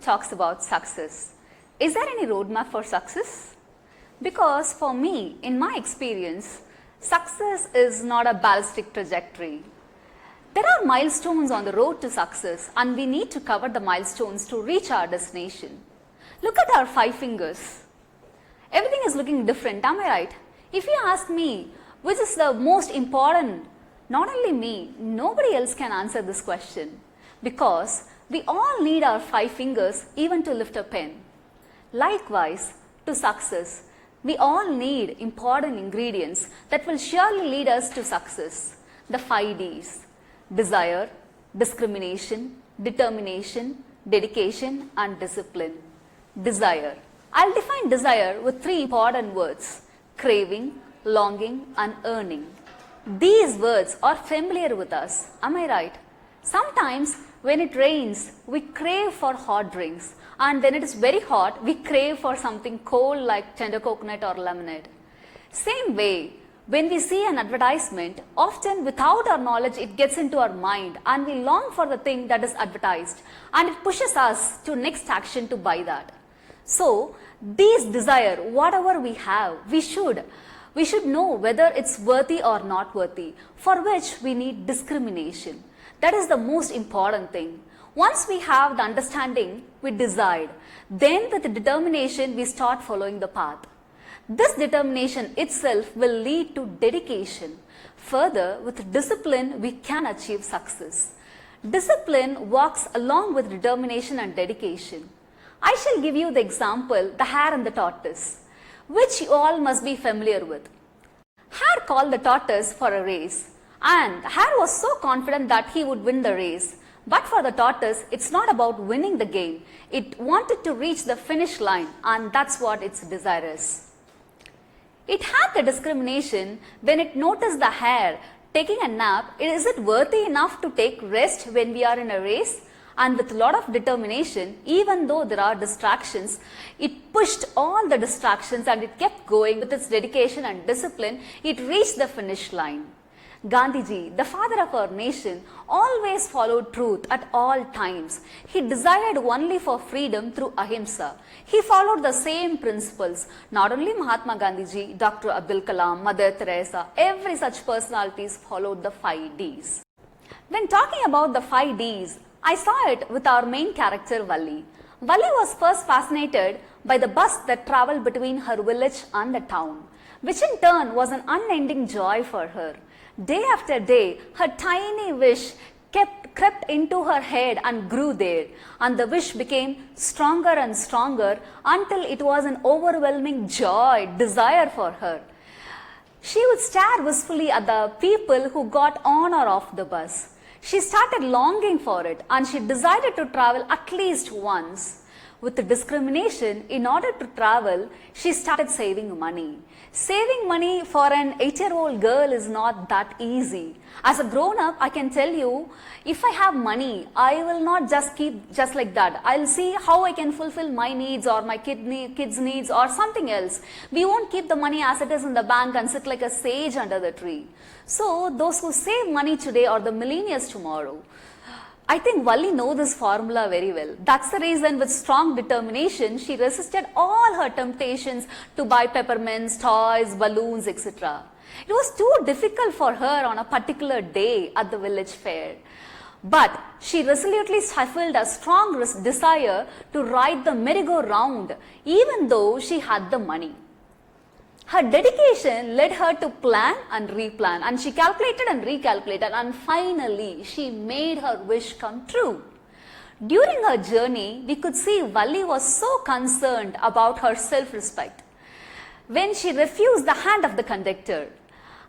talks about success. Is there any roadmap for success? Because for me, in my experience, success is not a ballistic trajectory. There are milestones on the road to success and we need to cover the milestones to reach our destination. Look at our 5 fingers. Everything is looking different, am I right? If you ask me, which is the most important, not only me, nobody else can answer this question. Because we all need our 5 fingers even to lift a pen. Likewise, to success, we all need important ingredients that will surely lead us to success. The 5 Ds: desire, discrimination, determination, dedication and discipline. Desire. I'll define desire with 3 important words: craving, longing and earning. These words are familiar with us, am I right? Sometimes when it rains, we crave for hot drinks, and when it is very hot, we crave for something cold like tender coconut or lemonade. Same way, when we see an advertisement, often without our knowledge it gets into our mind and we long for the thing that is advertised and it pushes us to next action to buy that. So, these desire, whatever we have, we should know whether it's worthy or not worthy, for which we need discrimination. That is the most important thing. Once we have the understanding, we decide. Then with the determination, we start following the path. This determination itself will lead to dedication. Further, with discipline, we can achieve success. Discipline walks along with determination and dedication. I shall give you the example, the hare and the tortoise, which you all must be familiar with. Hare called the tortoise for a race, and the hare was so confident that he would win the race. But for the tortoise, it's not about winning the game. It wanted to reach the finish line, and that's what its desire is. It had the discrimination when it noticed the hare taking a nap. Is it worthy enough to take rest when we are in a race? And with a lot of determination, even though there are distractions, it pushed all the distractions and it kept going with its dedication and discipline. It reached the finish line. Gandhiji, the father of our nation, always followed truth at all times. He desired only for freedom through ahimsa. He followed the same principles. Not only Mahatma Gandhiji, Dr. Abdul Kalam, Mother Teresa, every such personalities followed the 5 Ds. When talking about the 5 Ds, I saw it with our main character Valli. Valli was first fascinated by the bus that travelled between her village and the town, which in turn was an unending joy for her. Day after day, her tiny wish crept into her head and grew there, and the wish became stronger and stronger until it was an overwhelming joy, desire for her. She would stare wistfully at the people who got on or off the bus. She started longing for it and she decided to travel at least once. With the discrimination, in order to travel, she started saving money. Saving money for an 8-year-old girl is not that easy. As a grown-up, I can tell you, if I have money, I will not just keep just like that. I'll see how I can fulfill my needs or my kids' needs or something else. We won't keep the money as it is in the bank and sit like a sage under the tree. So, those who save money today are the millennials tomorrow. I think Valli knows this formula very well. That's the reason with strong determination, she resisted all her temptations to buy peppermints, toys, balloons, etc. It was too difficult for her on a particular day at the village fair. But she resolutely stifled a strong desire to ride the merry-go-round even though she had the money. Her dedication led her to plan and replan, and she calculated and recalculated, and finally she made her wish come true. During her journey, we could see Valli was so concerned about her self-respect when she refused the hand of the conductor.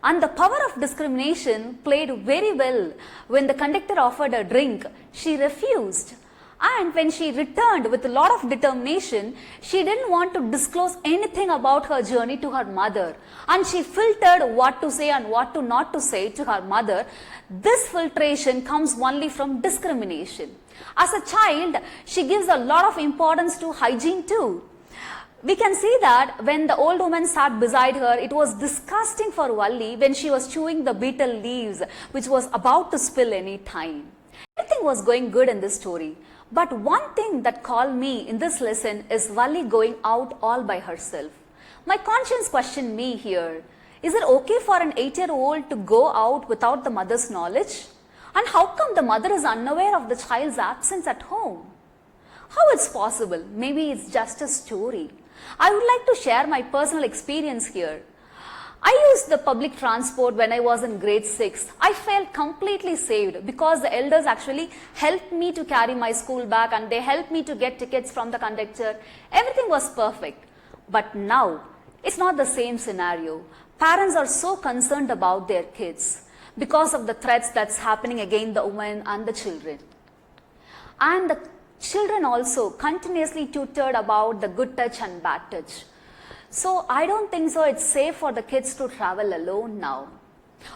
And the power of discrimination played very well. When the conductor offered a drink, she refused. And when she returned with a lot of determination, she didn't want to disclose anything about her journey to her mother. And she filtered what to say and what to not to say to her mother. This filtration comes only from discrimination. As a child, she gives a lot of importance to hygiene too. We can see that when the old woman sat beside her, it was disgusting for Valli when she was chewing the betel leaves, which was about to spill any time. Everything was going good in this story. But one thing that called me in this lesson is Valli going out all by herself. My conscience questioned me here. Is it okay for an 8-year-old to go out without the mother's knowledge? And how come the mother is unaware of the child's absence at home? How it's possible? Maybe it's just a story. I would like to share my personal experience here. I used the public transport when I was in grade 6. I felt completely saved because the elders actually helped me to carry my school bag and they helped me to get tickets from the conductor. Everything was perfect. But now, it's not the same scenario. Parents are so concerned about their kids because of the threats that's happening against the women and the children. And the children also continuously tutored about the good touch and bad touch. So I don't think so it's safe for the kids to travel alone now.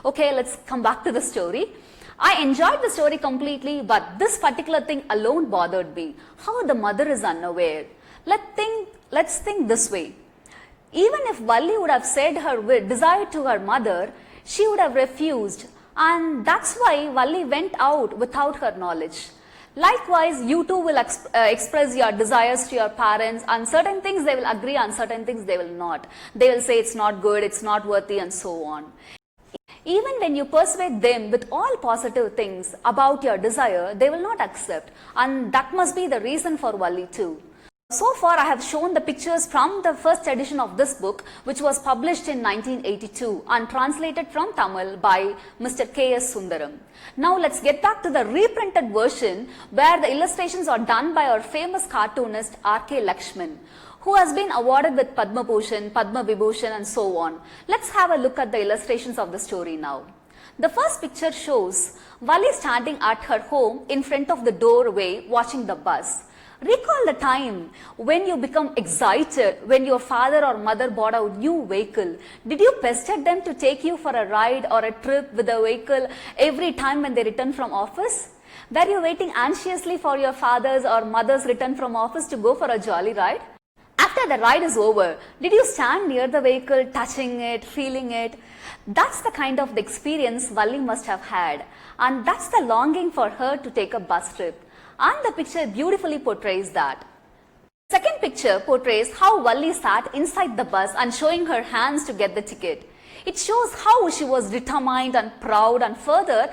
Okay, let's come back to the story. I enjoyed the story completely, but this particular thing alone bothered me. How the mother is unaware. Let's think this way. Even if Valli would have said her desire to her mother, she would have refused. And that's why Valli went out without her knowledge. Likewise, you too will express your desires to your parents, and certain things they will agree and certain things they will not. They will say it's not good, it's not worthy, and so on. Even when you persuade them with all positive things about your desire, they will not accept, and that must be the reason for Valli too. So far, I have shown the pictures from the first edition of this book, which was published in 1982 and translated from Tamil by Mr. K.S. Sundaram. Now let's get back to the reprinted version where the illustrations are done by our famous cartoonist R.K. Lakshman, who has been awarded with Padma Bhushan, Padma Vibhushan and so on. Let's have a look at the illustrations of the story now. The first picture shows Valli standing at her home in front of the doorway watching the bus. Recall the time when you become excited when your father or mother bought a new vehicle. Did you pester them to take you for a ride or a trip with the vehicle every time when they return from office? Were you waiting anxiously for your father's or mother's return from office to go for a jolly ride? After the ride is over, did you stand near the vehicle, touching it, feeling it? That's the kind of experience Valli must have had, and that's the longing for her to take a bus trip. And the picture beautifully portrays that. Second picture portrays how Valli sat inside the bus and showing her hands to get the ticket. It shows how she was determined and proud, and further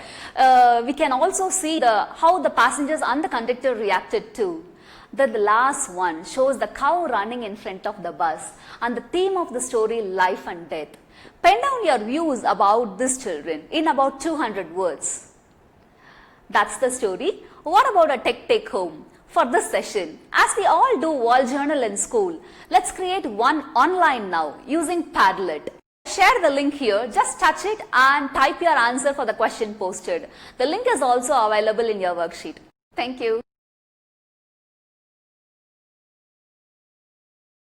we can also see how the passengers and the conductor reacted too. The last one shows the cow running in front of the bus and the theme of the story, life and death. Pen down your views about these children in about 200 words. That's the story. What about a tech take home? For this session, as we all do wall journal in school, let's create one online now using Padlet. Share the link here, just touch it and type your answer for the question posted. The link is also available in your worksheet. Thank you.